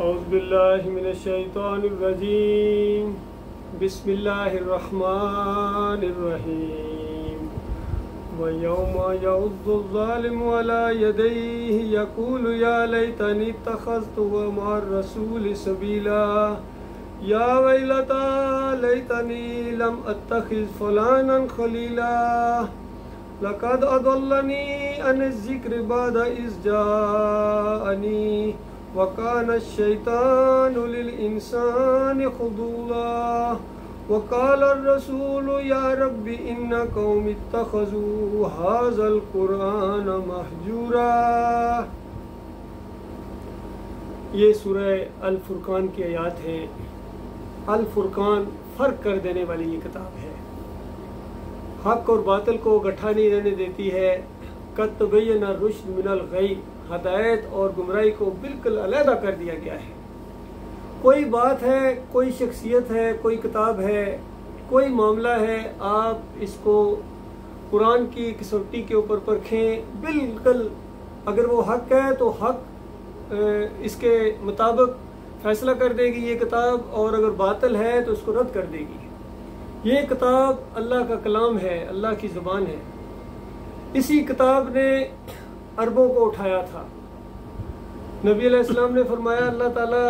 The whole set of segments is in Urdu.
اعوذ باللہ من الشیطان الرجیم بسم اللہ الرحمن الرحیم وَيَوْمَ يَعُضُّ الظَّالِمُ عَلَى يَدَيْهِ يَقُولُ يَا لَيْتَنِي اتَّخَذْتُ مَعَ الرَّسُولِ سَبِيلًا يَا وَيْلَتَا لَيْتَنِي لَمْ أَتَّخِذْ فُلَانًا خَلِيلًا لَقَدْ أَضَلَّنِي عَنِ الذِّكْرِ بَعْدَ إِذْ جَاءَنِي وَكَانَ الشَّيْطَانُ لِلْإِنسَانِ خُذُولًا وَقَالَ الرَّسُولُ يَا رَبِّ إِنَّ قَوْمِي اتَّخَذُوا هَذَا الْقُرْآنَ مَهْجُورًا۔ یہ سورہ الفرقان کی آیات ہیں۔ الفرقان فرق کر دینے والی یہ کتاب ہے، حق اور باطل کو گٹھا نہیں رہنے دیتی ہے۔ قد تبین الرشد من الغی، ہدایت اور گمراہی کو بالکل علیحدہ کر دیا گیا ہے۔ کوئی بات ہے، کوئی شخصیت ہے، کوئی کتاب ہے، کوئی معاملہ ہے، آپ اس کو قرآن کی کسوٹی کے اوپر پرکھیں، بالکل اگر وہ حق ہے تو حق اس کے مطابق فیصلہ کر دے گی یہ کتاب، اور اگر باطل ہے تو اس کو رد کر دے گی۔ یہ کتاب اللہ کا کلام ہے، اللہ کی زبان ہے۔ اسی کتاب نے عربوں کو اٹھایا تھا۔ نبی علیہ السلام نے فرمایا اللہ تعالیٰ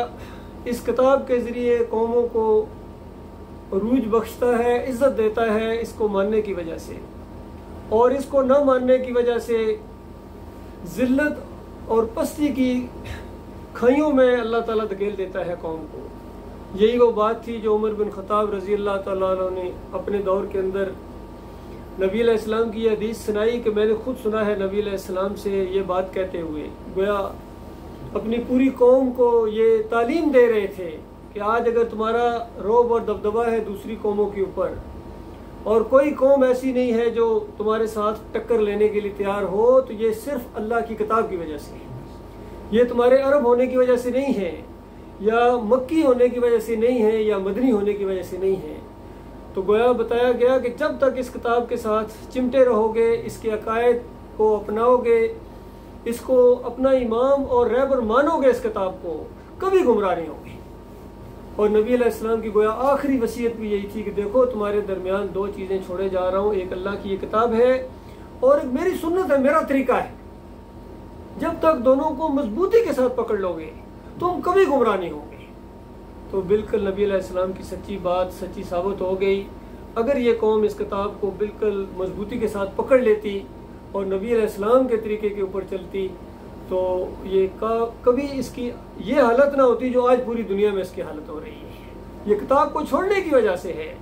اس کتاب کے ذریعے قوموں کو عروج بخشتا ہے، عزت دیتا ہے اس کو ماننے کی وجہ سے، اور اس کو نہ ماننے کی وجہ سے ذلت اور پستی کی کھائیوں میں اللہ تعالیٰ دھکیل دیتا ہے قوم کو۔ یہی وہ بات تھی جو عمر بن خطاب رضی اللہ تعالیٰ عنہ نے اپنے دور کے اندر نبی علیہ السلام کی یہ حدیث سنائی کہ میں نے خود سنا ہے نبی علیہ السلام سے یہ بات کہتے ہوئے، گویا اپنی پوری قوم کو یہ تعلیم دے رہے تھے کہ آج اگر تمہارا رعب اور دبدبہ ہے دوسری قوموں کے اوپر، اور کوئی قوم ایسی نہیں ہے جو تمہارے ساتھ ٹکر لینے کے لیے تیار ہو، تو یہ صرف اللہ کی کتاب کی وجہ سے ہے۔ یہ تمہارے عرب ہونے کی وجہ سے نہیں ہے، یا مکی ہونے کی وجہ سے نہیں ہے، یا مدنی ہونے کی وجہ سے نہیں ہے۔ تو گویا بتایا گیا کہ جب تک اس کتاب کے ساتھ چمٹے رہو گے، اس کے عقائد کو اپناؤ گے، اس کو اپنا امام اور رہبر مانو گے، اس کتاب کو کبھی گمراہ نہیں ہوگے۔ اور نبی علیہ السلام کی گویا آخری وصیت بھی یہی تھی کہ دیکھو تمہارے درمیان دو چیزیں چھوڑے جا رہا ہوں، ایک اللہ کی یہ کتاب ہے اور ایک میری سنت ہے، میرا طریقہ ہے۔ جب تک دونوں کو مضبوطی کے ساتھ پکڑ لو گے تم کبھی گمراہ نہیں ہوگے۔ تو بالکل نبی علیہ السلام کی سچی بات سچی ثابت ہو گئی۔ اگر یہ قوم اس کتاب کو بالکل مضبوطی کے ساتھ پکڑ لیتی اور نبی علیہ السلام کے طریقے کے اوپر چلتی تو یہ کبھی اس کی یہ حالت نہ ہوتی جو آج پوری دنیا میں اس کی حالت ہو رہی ہے۔ یہ کتاب کو چھوڑنے کی وجہ سے ہے۔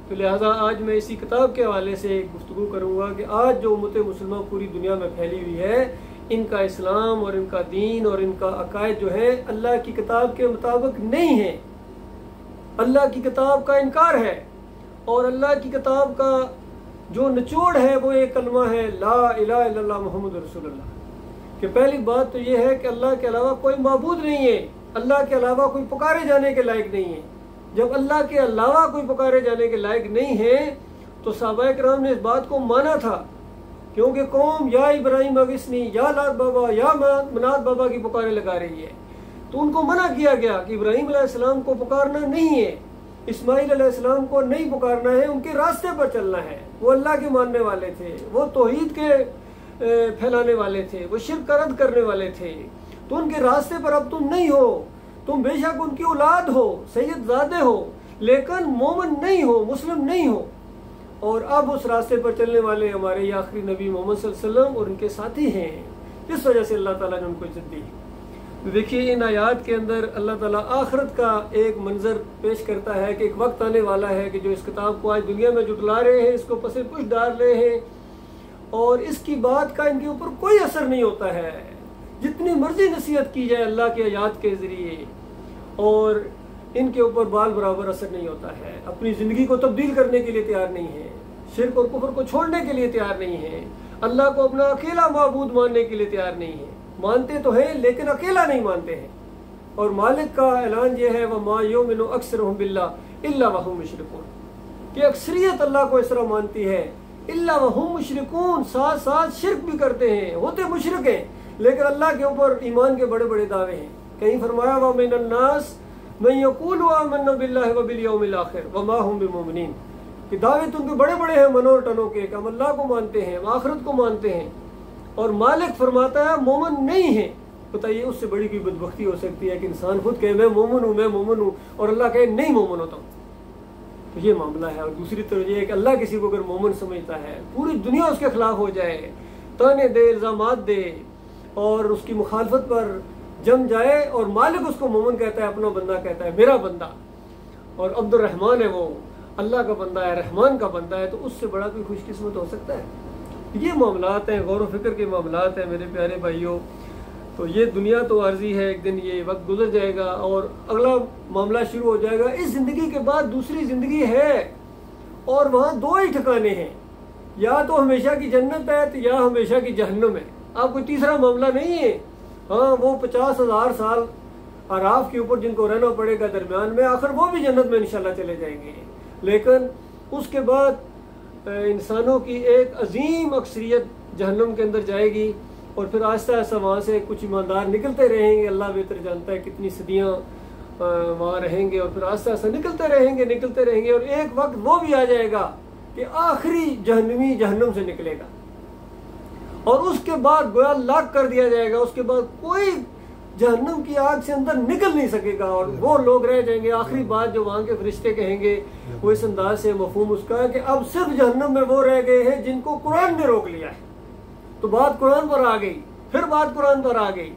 تو لہٰذا آج میں اسی کتاب کے حوالے سے گفتگو کروں گا کہ آج جو امت مسلمہ پوری دنیا میں پھیلی ہوئی ہے، ان کا اسلام اور ان کا دین اور ان کا عقائد جو ہے اللہ کی کتاب کے مطابق نہیں ہے۔ اللہ کی کتاب کا انکار ہے، اور اللہ کی کتاب کا جو نچوڑ ہے وہ ایک کلمہ ہے لا الہ الا اللہ محمد رسول اللہ، کہ پہلی بات تو یہ ہے کہ اللہ کے علاوہ کوئی معبود نہیں ہے، اللہ کے علاوہ کوئی پکارے جانے کے لائق نہیں ہے۔ جب اللہ کے علاوہ کوئی پکارے جانے کے لائق نہیں ہے تو صحابہ کرام نے اس بات کو مانا تھا، کیونکہ قوم یا ابراہیم اغثنی یا لات بابا یا منات بابا کی پکارے لگا رہی ہے، تو ان کو منع کیا گیا کہ ابراہیم علیہ السلام کو پکارنا نہیں ہے، اسماعیل علیہ السلام کو نہیں پکارنا ہے، ان کے راستے پر چلنا ہے۔ وہ اللہ کے ماننے والے تھے، وہ توحید کے پھیلانے والے تھے، وہ شرک کا رد کرنے والے تھے، تو ان کے راستے پر اب تم نہیں ہو۔ تم بے شک ان کی اولاد ہو، سید زادے ہو، لیکن مومن نہیں ہو، مسلم نہیں ہو۔ اور اب اس راستے پر چلنے والے ہمارے یہ آخری نبی محمد صلی اللہ علیہ وسلم اور ان کے ساتھی ہیں، جس وجہ سے اللہ تعالیٰ نے ان کو عزت دی۔ دیکھیے ان آیات کے اندر اللہ تعالیٰ آخرت کا ایک منظر پیش کرتا ہے کہ ایک وقت آنے والا ہے کہ جو اس کتاب کو آج دنیا میں جٹلا رہے ہیں، اس کو پس پش ڈال رہے ہیں، اور اس کی بات کا ان کے اوپر کوئی اثر نہیں ہوتا ہے، جتنی مرضی نصیحت کی جائے اللہ کی آیات کے ذریعے، اور ان کے اوپر بال برابر اثر نہیں ہوتا ہے۔ اپنی زندگی کو تبدیل کرنے کے لیے تیار نہیں ہے، شرک اور کفر کو چھوڑنے کے لیے تیار نہیں ہے، اللہ کو اپنا اکیلا معبود ماننے کے لیے تیار نہیں ہے۔ مانتے تو ہیں لیکن اکیلا نہیں مانتے ہیں، اور مالک کا اعلان یہ ہے وَمَا يُؤْمِنُ أَكْثَرُهُم بِاللَّهِ إِلَّا وَهُم مُشْرِكُونَ، کہ اکثریت اللہ کو اس طرح مانتی ہے إِلَّا وَهُم مُشْرِكُونَ، ساتھ ساتھ شرک بھی کرتے ہیں، ہوتے مشرک ہیں، لیکن اللہ کے اوپر ایمان کے بڑے بڑے دعوے ہیں۔ کہیں فرمایا وَمِنَ النَّاسِ مَن يَقُولُ آمَنَّا بِاللَّهِ وَبِالْيَوْمِ الْآخِرِ وَمَا هُم بِمُؤْمِنِينَ کہ دعوے تو ان کے بڑے بڑے ہیں منو ٹنوں کے کہ ہم اللہ کو مانتے ہیں، ہم آخرت کو مانتے ہیں، اور مالک فرماتا ہے مومن نہیں ہے۔ بتائیے اس سے بڑی کوئی بدبختی ہو سکتی ہے کہ انسان خود کہے میں مومن ہوں، میں مومن ہوں، اور اللہ کہے نہیں مومن ہوتا ہوں؟ تو یہ معاملہ ہے۔ اور دوسری طرف یہ ہے کہ اللہ کسی کو اگر مومن سمجھتا ہے، پوری دنیا اس کے خلاف ہو جائے، تانے دے، الزامات دے، اور اس کی مخالفت پر جم جائے، اور مالک اس کو مومن کہتا ہے، اپنا بندہ کہتا ہے، میرا بندہ، اور عبد الرحمن ہے وہ، اللہ کا بندہ ہے، رحمان کا بندہ ہے، تو اس سے بڑا کوئی خوش قسمت ہو سکتا ہے؟ یہ معاملات ہیں، غور و فکر کے معاملات ہیں میرے پیارے بھائیوں۔ تو یہ دنیا تو عارضی ہے، ایک دن یہ وقت گزر جائے گا اور اگلا معاملہ شروع ہو جائے گا۔ اس زندگی کے بعد دوسری زندگی ہے، اور وہاں دو ہی ٹھکانے ہیں، یا تو ہمیشہ کی جنت ہے یا ہمیشہ کی جہنم ہے۔ اب کوئی تیسرا معاملہ نہیں ہے۔ ہاں وہ 50,000 سال اعراف کے اوپر جن کو رہنا پڑے گا درمیان میں، آخر وہ بھی جنت میں انشاءاللہ چلے جائیں گے، لیکن اس کے بعد انسانوں کی ایک عظیم اکثریت جہنم کے اندر جائے گی، اور پھر آہستہ آہستہ وہاں سے کچھ ایماندار نکلتے رہیں گے، اللہ بہتر جانتا ہے کتنی صدیاں وہاں رہیں گے، اور پھر آہستہ آہستہ نکلتے رہیں گے، اور ایک وقت وہ بھی آ جائے گا کہ آخری جہنمی جہنم سے نکلے گا، اور اس کے بعد گویا لاک کر دیا جائے گا، اس کے بعد کوئی جہنم کی آگ سے اندر نکل نہیں سکے گا، اور وہ لوگ رہ جائیں گے۔ آخری بات جو وہاں کے فرشتے کہیں گے وہ اس انداز سے مفہوم اس کا ہے کہ اب صرف جہنم میں وہ رہ گئے ہیں جن کو قرآن نے روک لیا ہے۔ تو بات قرآن پر آ گئی، پھر بات قرآن پر آ گئی،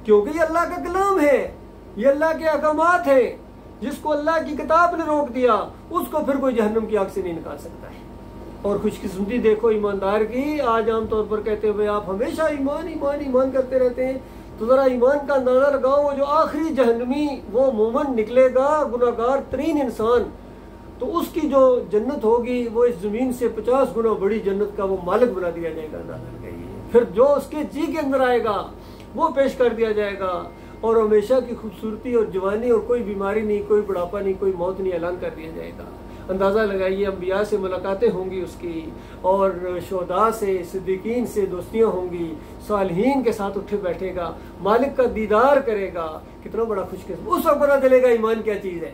کیونکہ یہ اللہ کا کلام ہے، یہ اللہ کے احکامات ہیں۔ جس کو اللہ کی کتاب نے روک دیا اس کو پھر کوئی جہنم کی آگ سے نہیں نکال سکتا ہے۔ اور خوش قسمتی دیکھو ایماندار کی، آج عام طور پر کہتے ہوئے آپ ہمیشہ ایمان ایمان ایمان کرتے رہتے ہیں، تو ذرا ایمان کا اندازہ لگاؤ، وہ جو آخری جہنمی وہ مومن نکلے گا، گناہگار ترین انسان، تو اس کی جو جنت ہوگی وہ اس زمین سے 50 گنا بڑی جنت کا وہ مالک بنا دیا جائے گا، اندازہ لگائیے۔ پھر جو اس کے جی کے اندر آئے گا وہ پیش کر دیا جائے گا، اور ہمیشہ کی خوبصورتی اور جوانی اور کوئی بیماری نہیں، کوئی بڑھاپا نہیں، کوئی موت نہیں اعلان کر دیا جائے گا۔ اندازہ لگائیے، انبیاء سے ملاقاتیں ہوں گی اس کی، اور شہداء سے، صدیقین سے دوستیاں ہوں گی، صالحین کے ساتھ اٹھے بیٹھے گا، مالک کا دیدار کرے گا۔ کتنا بڑا خوش قسمت، اس وقت پتہ چلے گا ایمان کیا چیز ہے۔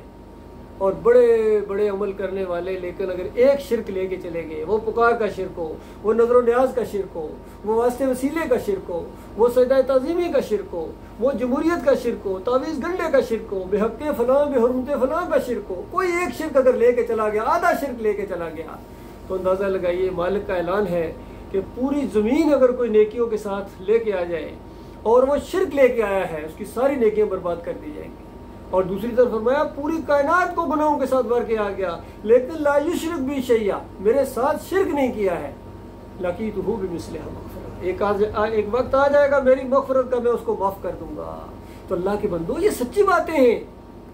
اور بڑے بڑے عمل کرنے والے، لیکن اگر ایک شرک لے کے چلے گئے، وہ پکار کا شرک ہو، وہ نظر و نیاز کا شرک ہو، وہ واسطے وسیلے کا شرک ہو، وہ سجدہ تعظیمی کا شرک ہو، وہ جمہوریت کا شرک ہو، تعویذ گنڈے کا شرک ہو، بے حق فلاں بے حرمت فلاں کا شرک ہو، کوئی ایک شرک اگر لے کے چلا گیا، آدھا شرک لے کے چلا گیا، تو اندازہ لگائیے مالک کا اعلان ہے کہ پوری زمین اگر کوئی نیکیوں کے ساتھ لے کے آ جائے اور وہ شرک لے کے آیا ہے، اس کی ساری نیکیاں برباد کر دی جائیں گی۔ اور دوسری طرف فرمایا پوری کائنات کو گناہوں کے ساتھ بھر کے آ گیا، لیکن لا یشرک بی شیئا، میرے ساتھ شرک نہیں کیا ہے، لقیتہ بمثلھا مغفرۃ، ایک وقت آ جائے گا میری مغفرت کا، میں اس کو معاف کر دوں گا۔ تو اللہ کے بندو یہ سچی باتیں ہیں۔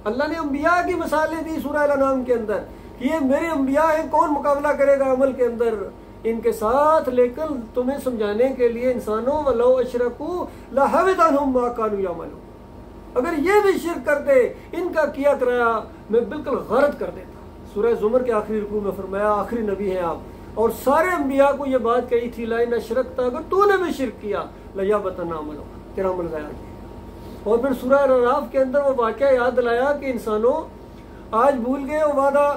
اللہ نے انبیاء کی مثالیں دی سورہ الانعام کے اندر کہ یہ میرے انبیاء ہیں، کون مقابلہ کرے گا عمل کے اندر ان کے ساتھ، لیکن تمہیں سمجھانے کے لیے انسانوں وَلَوْ أَشْرَكُوا لَحَبِطَ عَنْهُم مَّا كَانُوا يَعْمَلُونَ، اگر یہ بھی شرک کرتے، ان کا کیا کرایا میں بالکل غارت کر دیتا۔ سورہ زمر کے آخری رکوع میں فرمایا، آخری نبی ہیں آپ، اور سارے انبیاء کو یہ بات کہی تھی، لَئِنْ أَشْرَكْتَ، اگر تو نے بھی شرک کیا لَيَحْبَطَنَّ عَمَلُكَ، تیرا عمل ضائع ہو جائے گا۔ اور پھر سورہ الاعراف کے اندر وہ واقعہ یاد دلایا کہ انسانوں آج بھول گئے، وعدہ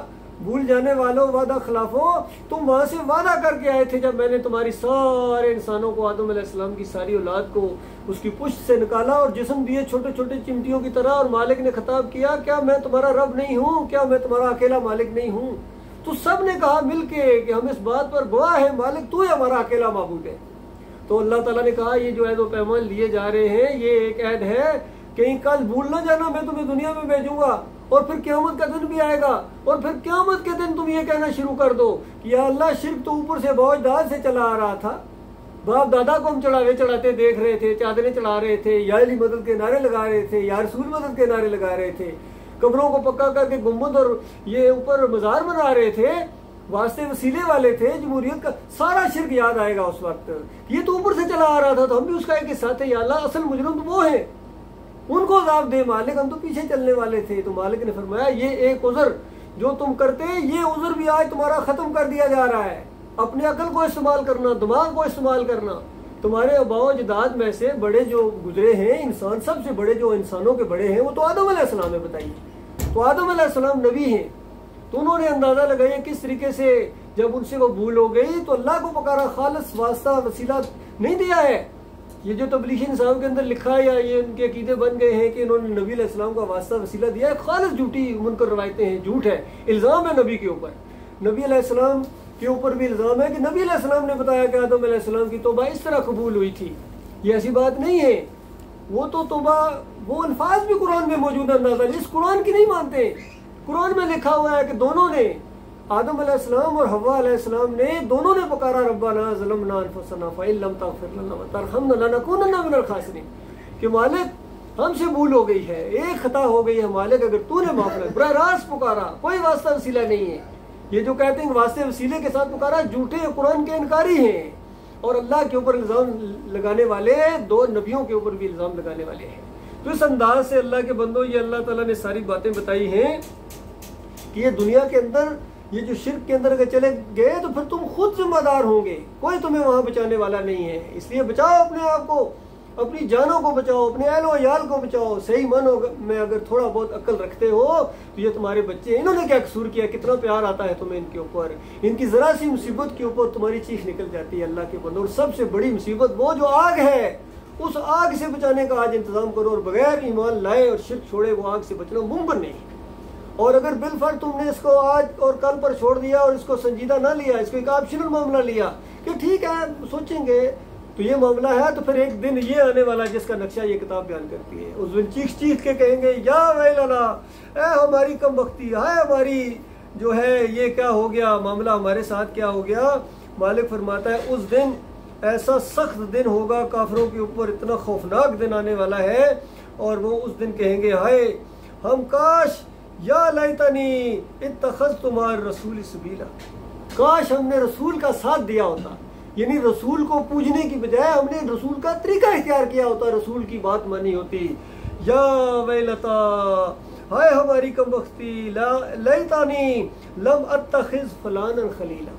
بھول جانے والوں، وعدہ خلافوں، تم وہاں سے وعدہ کر کے آئے تھے جب میں نے تمہاری سارے انسانوں کو، آدم علیہ السلام کی ساری اولاد کو اس کی پشت سے نکالا اور جسم دیے چھوٹے چھوٹے چمٹیوں کی طرح، اور مالک نے خطاب کیا، کیا میں تمہارا رب نہیں ہوں؟ کیا میں تمہارا اکیلا مالک نہیں ہوں؟ تو سب نے کہا مل کے کہ ہم اس بات پر گواہ ہیں، مالک تو ہی ہمارا اکیلا معبود ہے۔ تو اللہ تعالیٰ نے کہا یہ جو عہد و پیمان لیے جا رہے ہیں، یہ ایک عہد ہے، کہیں کل بھول نہ جانا، میں تمہیں دنیا میں بھیجوں گا، اور پھر قیامت کا دن بھی آئے گا، اور پھر قیامت کے دن تم یہ کہنا شروع کر دو کہ یا اللہ شرک تو اوپر سے بوجھ داد سے چلا آ رہا تھا، باپ دادا کو ہم چڑھاوے چڑھاتے دیکھ رہے تھے، چادریں چڑھا رہے تھے، یا علی مدد کے نعرے لگا رہے تھے، یا رسول مدد کے نعرے لگا رہے تھے، قبروں کو پکا کر کے گنبد اور یہ اوپر مزار بنا رہے تھے، واسطے وسیلے والے تھے، جمہوریت کا سارا شرک یاد آئے گا اس وقت، یہ تو اوپر سے چلا آ رہا تھا، تو ہم بھی اس کا ایک حصہ تھے، یا اللہ اصل مجرم تو وہ ہے، ان کو عذاب دے مالک، ہم تو پیچھے چلنے والے تھے۔ تو مالک نے فرمایا یہ ایک عذر جو تم کرتے، یہ عذر بھی آج تمہارا ختم کر دیا جا رہا ہے۔ اپنے عقل کو استعمال کرنا، دماغ کو استعمال کرنا، تمہارے آباء و اجداد میں سے بڑے جو گزرے ہیں انسان، سب سے بڑے جو انسانوں کے بڑے ہیں وہ تو آدم علیہ السلام ہے. بتائیے، تو آدم علیہ السلام نبی ہیں، تو انہوں نے اندازہ لگایا کس طریقے سے جب ان سے وہ بھول ہو گئی تو اللہ کو پکارا، خالص واسطہ وسیلہ نہیں دیا ہے. یہ جو تبلیغی نظام کے اندر لکھا ہے یا یہ ان کے عقیدے بن گئے ہیں کہ انہوں نے نبی علیہ السلام کا واسطہ وسیلہ دیا ہے، خالص جھوٹی منکر روایتیں ہیں، جھوٹ ہے، الزام ہے نبی کے اوپر. نبی علیہ السلام کے اوپر بھی الزام ہے کہ نبی علیہ السلام نے بتایا کہ آدم علیہ السلام کی توبہ اس طرح قبول ہوئی تھی. یہ ایسی بات نہیں ہے. وہ تو توبہ، وہ الفاظ بھی قرآن میں موجود ہے، اندازہ اس قرآن کی نہیں مانتے. قرآن میں لکھا ہوا ہے کہ دونوں نے، آدم علیہ السلام اور حوا علیہ السلام نے، دونوں نے پکارا ربنا ظلمنا انفسنا فإن لم تغفر لنا وترحمنا لنکونن من الخاسرین، کہ مالک ہم سے بھول ہو گئی ہے، ایک خطا ہو گئی ہے مالک، اگر تو نے معاف کر. براہ راست پکارا، کوئی واسطہ وسیلہ نہیں ہے. یہ جو کہتے ہیں کہ واسطے وسیلے کے ساتھ پکارا، جھوٹے قرآن کے انکاری ہیں اور اللہ کے اوپر الزام لگانے والے، دو نبیوں کے اوپر بھی الزام لگانے والے ہیں. تو اس انداز سے اللہ کے بندوں، یہ اللہ تعالیٰ نے ساری باتیں بتائی ہیں کہ یہ دنیا کے اندر، یہ جو شرک کے اندر اگر چلے گئے تو پھر تم خود ذمہ دار ہوں گے، کوئی تمہیں وہاں بچانے والا نہیں ہے. اس لیے بچاؤ اپنے آپ کو، اپنی جانوں کو بچاؤ، اپنے اہل و عیال کو بچاؤ. صحیح معنوں میں اگر تھوڑا بہت عقل رکھتے ہو تو یہ تمہارے بچے، انہوں نے کیا قصور کیا، کتنا پیار آتا ہے تمہیں ان کے اوپر، ان کی ذرا سی مصیبت کے اوپر تمہاری چیخ نکل جاتی ہے اللہ کے بندوں. اور سب سے بڑی مصیبت وہ جو آگ ہے، اس آگ سے بچانے کا آج انتظام کرو، اور بغیر ایمان لائے اور شرک چھوڑے وہ آگ سے بچنا ممکن نہیں. اور اگر بالفرض تم نے اس کو آج اور کل پر چھوڑ دیا اور اس کو سنجیدہ نہ لیا، اس کو ایک آپشنل معاملہ لیا کہ ٹھیک ہے سوچیں گے تو یہ معاملہ ہے، تو پھر ایک دن یہ آنے والا جس کا نقشہ یہ کتاب بیان کرتی ہے. اس دن چیخ چیخ کے کہیں گے یا ویلنا، اے ہماری کم بختی، ہائے ہماری جو ہے یہ کیا ہو گیا، معاملہ ہمارے ساتھ کیا ہو گیا. مالک فرماتا ہے اس دن ایسا سخت دن ہوگا کافروں کے اوپر، اتنا خوفناک دن آنے والا ہے. اور وہ اس دن کہیں گے ہائے ہم کاش، یا لیتنی اتخذت مع الرسول سبیلا، کاش ہم نے رسول کا ساتھ دیا ہوتا، یعنی رسول کو پوجنے کی بجائے ہم نے رسول کا طریقہ اختیار کیا ہوتا، رسول کی بات مانی ہوتی. یا ویلتا، ہائے ہماری کم بختی، لیتنی لم اتخذ فلانا خلیلا،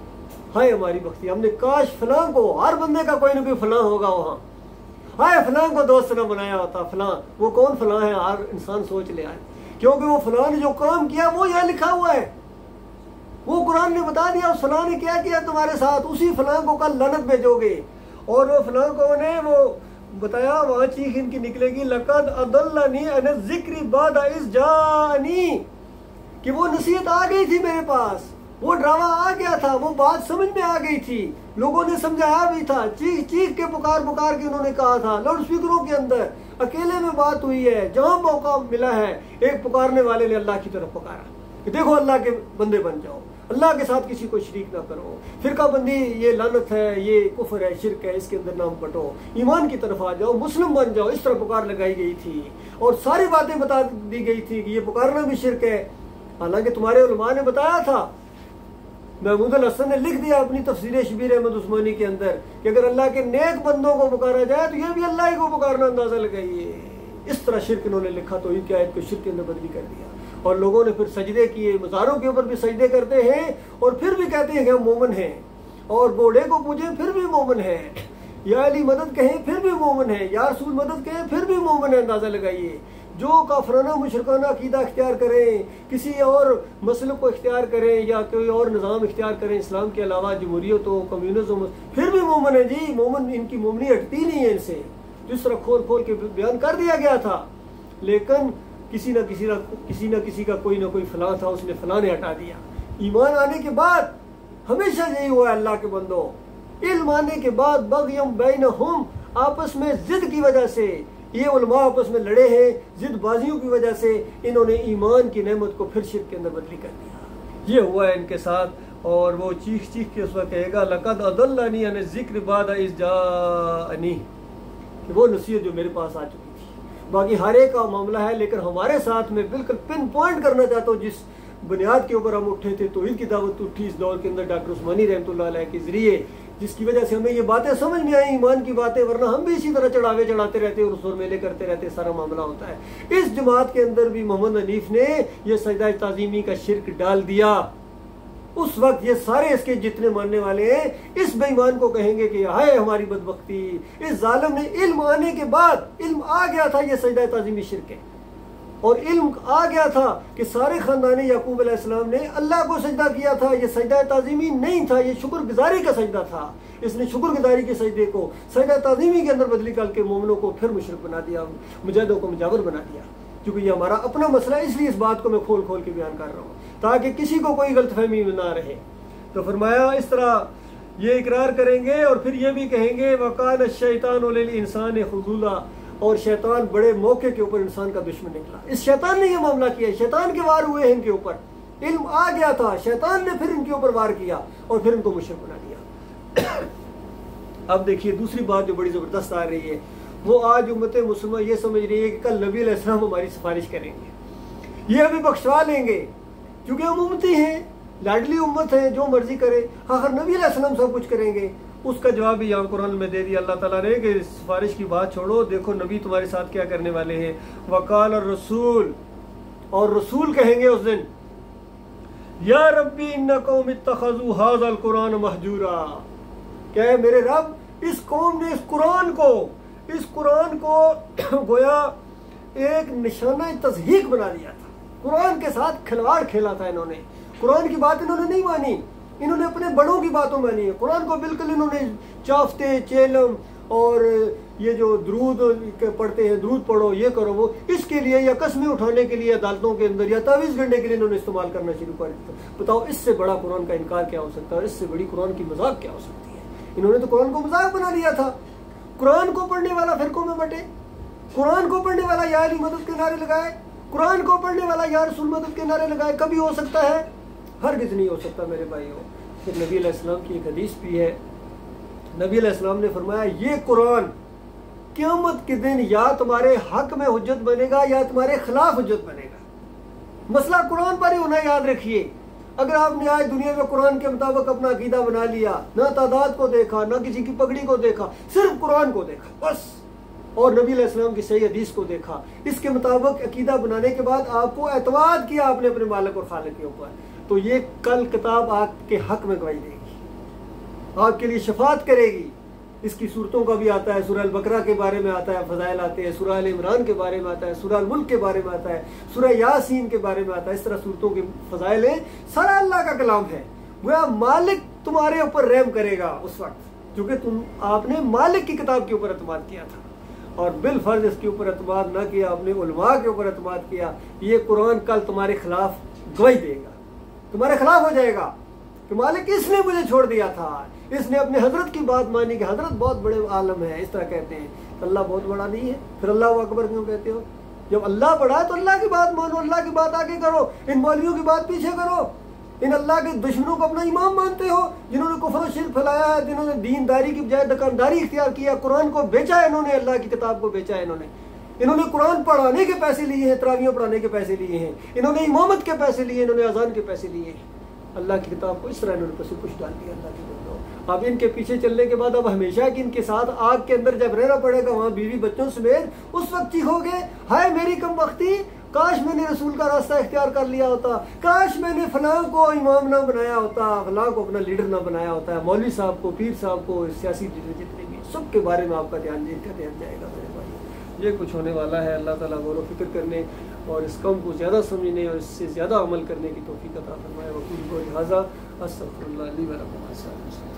ہائے ہماری بختی، ہم نے کاش فلاں کو، ہر بندے کا کوئی نہ کوئی فلاں ہوگا وہاں، ہائے فلاں کو دوست نہ بنایا ہوتا. فلاں وہ کون فلاں ہے، ہر انسان سوچ لے آئے، کیونکہ وہ فلاں نے جو کام کیا وہ یہاں لکھا ہوا ہے، وہ قرآن نے بتا دیا اس فلاں نے کیا کیا تمہارے ساتھ، اسی فلاں کو کل لعنت بھیجو گے. اور وہ فلاں کو نے وہ بتایا، وہاں چیخ ان کی نکلے گی لقد اضلنی عن الذکر بعد اذ جاءنی، کہ وہ نصیحت آ گئی تھی میرے پاس، وہ ڈرامہ آ گیا تھا، وہ بات سمجھ میں آ گئی تھی، لوگوں نے سمجھایا بھی تھا، چیخ چیخ کے پکار پکار کے انہوں نے کہا تھا، لاؤڈ اسپیکروں کے اندر اکیلے میں بات ہوئی ہے، جہاں موقع ملا ہے ایک پکارنے والے نے اللہ کی طرف پکارا کہ دیکھو اللہ کے بندے بن جاؤ، اللہ کے ساتھ کسی کو شریک نہ کرو، فرقہ بندی یہ لعنت ہے، یہ کفر ہے، شرک ہے، اس کے اندر نام بٹو، ایمان کی طرف آ جاؤ، مسلم بن جاؤ. اس طرح پکار لگائی گئی تھی اور ساری باتیں بتا دی گئی تھی کہ یہ پکارنا بھی شرک ہے. حالانکہ تمہارے علماء نے بتایا تھا، محمود الحسن نے لکھ دیا اپنی تفسیر شبیر احمد عثمانی کے اندر کہ اگر اللہ کے نیک بندوں کو پکارا جائے تو یہ بھی اللہ ہی کو پکارنا، اندازہ لگائیے. اس طرح شرک انہوں نے لکھا تو ان کی آیت کو شرک کے اندر بدلی کر دیا. اور لوگوں نے پھر سجدے کیے، مزاروں کے اوپر بھی سجدے کرتے ہیں اور پھر بھی کہتے ہیں کہ ہم مومن ہیں، اور گھوڑے کو پوجیں پھر بھی مومن ہیں، یا علی مدد کہیں پھر بھی مومن ہیں، یا رسول مدد کہیں پھر بھی مومن ہیں. اندازہ لگائیے، جو کافرانہ مشرکانہ عقیدہ اختیار کریں، کسی اور مسلک کو اختیار کریں یا کوئی اور نظام اختیار کریں اسلام کے علاوہ، جمہوریت ہو، کمیونزم، پھر بھی مومن ہیں. جی مومن، ان کی مومنی ہٹتی نہیں ہے ان سے، جس طرح کھول کھول کے بیان کر دیا گیا تھا. لیکن کسی نہ کسی کا کوئی نہ کوئی فلاں تھا، اس نے فلاں نے ہٹا دیا. ایمان آنے کے بعد ہمیشہ یہی ہوا ہے اللہ کے بندوں، علم آنے کے بعد بغیم بینہم، آپس میں ضد کی وجہ سے یہ علماء آپس میں لڑے ہیں، ضد بازیوں کی وجہ سے انہوں نے ایمان کی نعمت کو پھر شرک کے اندر بدلی کر دیا. یہ ہوا ہے ان کے ساتھ. اور وہ چیخ چیخ کے اس وقت کہے گا لقد اضلنی عن الذکر بعد اذ جاءنی، کہ وہ نصیحت جو میرے پاس آ چکی تھی. باقی ہر ایک کا معاملہ ہے، لیکن ہمارے ساتھ میں بالکل پن پوائنٹ کرنا چاہتا ہوں جس بنیاد کے اوپر ہم اٹھے تھے، توحید کی دعوت اٹھی اس دور کے اندر ڈاکٹر عثمانی رحمۃ اللہ علیہ کے ذریعے، جس کی وجہ سے ہمیں یہ باتیں سمجھ میں آئی، ایمان کی باتیں، ورنہ ہم بھی اسی طرح چڑھاوے چڑھاتے رہتے اور سر میلے کرتے رہتے، سارا معاملہ ہوتا ہے. اس جماعت کے اندر بھی محمد حنیف نے یہ سجدہ تعظیمی کا شرک ڈال دیا. اس وقت یہ سارے اس کے جتنے ماننے والے ہیں اس بے ایمان کو کہیں گے کہ ہائے ہماری بدبختی، اس ظالم نے علم آنے کے بعد، علم آ گیا تھا یہ سجدہ تعظیمی شرک ہے، اور علم آ گیا تھا کہ سارے خاندان یعقوب علیہ السلام نے اللہ کو سجدہ کیا تھا، یہ سجدہ تعظیمی نہیں تھا، یہ شکر گزاری کا سجدہ تھا۔ اس نے شکر گزاری کے سجدے کو سجدہ تعظیمی کے اندر بدلی کر کے مومنوں کو پھر مشرک بنا دیا، مجاہدوں کو مجاور بنا دیا۔ کیونکہ یہ ہمارا اپنا مسئلہ ہے، اس لیے اس بات کو میں کھول کھول کے بیان کر رہا ہوں تاکہ کسی کو کوئی غلط فہمی نہ رہے۔ تو فرمایا اس طرح یہ اقرار کریں گے اور پھر یہ بھی کہیں گے وَقَالَ الشَّيْطَانُ لِلْإِنسَانِ خُذُولًا، اور شیطان بڑے موقع کے اوپر انسان کا دشمن نکلا۔ اس شیطان نے یہ معاملہ کیا، شیطان کے وار ہوئے ہیں ان کے اوپر، علم آ گیا تھا، شیطان نے پھر ان کے اوپر وار کیا اور پھر ان کو مشرک بنا دیا۔ اب دیکھیے دوسری بات جو بڑی زبردست آ رہی ہے، وہ آج امت مسلمہ یہ سمجھ رہی ہے کہ کل نبی علیہ السلام ہماری سفارش کریں گے، یہ ابھی بخشوا لیں گے کیونکہ ہم امتی ہیں، لاڈلی امت ہیں، جو مرضی کرے، آخر نبی علیہ السلام سب کچھ کریں گے۔ اس کا جواب بھی یہاں قرآن میں دے دیا اللہ تعالیٰ نے کہ سفارش کی بات چھوڑو، دیکھو نبی تمہارے ساتھ کیا کرنے والے ہیں۔ وقال الرسول، اور رسول کہیں گے اس دن یا ربی ان قوم اتخذوا هذا القرآن مہجورا، کہ اے میرے رب اس قوم نے اس قرآن کو گویا ایک نشانہ تضحیق بنا دیا تھا، قرآن کے ساتھ کھلواڑ کھیلا تھا انہوں نے، قرآن کی بات انہوں نے نہیں مانی، انہوں نے اپنے بڑوں کی باتوں مانی ہے، قرآن کو بالکل انہوں نے چافتے چیلم اور یہ جو درود پڑھتے ہیں، درود پڑھو، یہ کرو وہ، اس کے لیے یا قسمیں اٹھانے کے لیے عدالتوں کے اندر یا تعویذ گھڑنے کے لیے انہوں نے استعمال کرنا شروع کر دیا۔ بتاؤ اس سے بڑا قرآن کا انکار کیا ہو سکتا ہے، اور اس سے بڑی قرآن کی مذاق کیا ہو سکتی ہے؟ انہوں نے تو قرآن کو مذاق بنا لیا تھا۔ قرآن کو پڑھنے والا فرقوں میں بٹے، قرآن کو پڑھنے والا یا علی مدد کے نعرے لگائے، قرآن کو پڑھنے والا یا رسول مدد کے نعرے لگائے، کبھی ہو سکتا ہے؟ ہرگز نہیں ہو سکتا میرے بھائیوں۔ پھر نبی علیہ السلام کی ایک حدیث بھی ہے، نبی علیہ السلام نے فرمایا یہ قرآن قیامت کے دن یا تمہارے حق میں حجت بنے گا یا تمہارے خلاف حجت بنے گا۔ مسئلہ قرآن پر ہی ہونا یاد رکھیے۔ اگر آپ نے آج دنیا میں قرآن کے مطابق اپنا عقیدہ بنا لیا، نہ تعداد کو دیکھا، نہ کسی کی پگڑی کو دیکھا، صرف قرآن کو دیکھا بس، اور نبی علیہ السلام کی صحیح حدیث کو دیکھا، اس کے مطابق عقیدہ بنانے کے بعد آپ کو اعتماد کیا آپ نے اپنے مالک اور خالق کے اوپر، تو یہ کل کتاب آپ کے حق میں گواہی دے گی، آپ کے لیے شفاعت کرے گی۔ اس کی صورتوں کا بھی آتا ہے، سورہ البقرہ کے بارے میں آتا ہے، فضائل آتے ہیں، سورہ ال عمران کے بارے میں آتا ہے، سورہ الملک کے بارے میں آتا ہے، سورہ یاسین کے بارے میں آتا ہے، اس طرح صورتوں کے فضائل ہیں، سارا اللہ کا کلام ہے۔ گویا مالک تمہارے اوپر رحم کرے گا اس وقت، کیونکہ آپ نے مالک کی کتاب کے اوپر اعتماد کیا تھا، اور بالفرض اس کے اوپر اعتماد نہ کیا، آپ نے علماء کے اوپر اعتماد کیا، یہ قرآن کل تمہارے خلاف گواہی دے گا، تمہارے خلاف ہو جائے گا کہ مالک اس نے مجھے چھوڑ دیا تھا، اس نے اپنے حضرت کی بات مانی کہ حضرت بہت بڑے عالم ہے، اس طرح کہتے ہیں۔ اللہ بہت بڑا نہیں ہے، پھر اللہ اکبر کیوں کہتے ہو؟ جب اللہ بڑا ہے تو اللہ کی بات مانو، اللہ کی بات آگے کرو، ان مولویوں کی بات پیچھے کرو، ان اللہ کے دشمنوں کو اپنا امام مانتے ہو جنہوں نے کفر و شرک پھیلایا ہے، جنہوں نے دینداری کی بجائے دکانداری اختیار کیا، قرآن کو بیچا ہے انہوں نے، اللہ کی کتاب کو بیچا ہے انہوں نے قرآن پڑھانے کے پیسے لیے ہیں، تراویح پڑھانے کے پیسے لیے ہیں، انہوں نے امامت کے پیسے لیے، انہوں نے اذان کے پیسے لیے ہیں، اللہ کی کتاب کو اس طرح انہوں نے پسے کچھ ڈال دیا۔ اللہ کے بندوں، اب ان کے پیچھے چلنے کے بعد اب ہمیشہ کہ ان کے ساتھ آگ کے اندر جب رہنا پڑے گا، وہاں بیوی بچوں سمیت، اس وقت چیخو گے ہائے میری کم بختی، کاش میں نے رسول کا راستہ اختیار کر لیا ہوتا، کاش میں نے فلاں کو امام نہ بنایا ہوتا، فلاں کو اپنا لیڈر نہ بنایا ہوتا ہے، مولوی صاحب کو، پیر صاحب کو، سیاسی لیڈر جتنے بھی، سب کے بارے میں آپ کا دھیان جائے گا میرے بھائی۔ یہ کچھ ہونے والا ہے۔ اللہ تعالیٰ غور و فکر کرنے اور اس کام کو زیادہ سمجھنے اور اس سے زیادہ عمل کرنے کی توفیق عطا فرمائے۔ وقول کو لہٰذا استغفر اللہ لی و لکم۔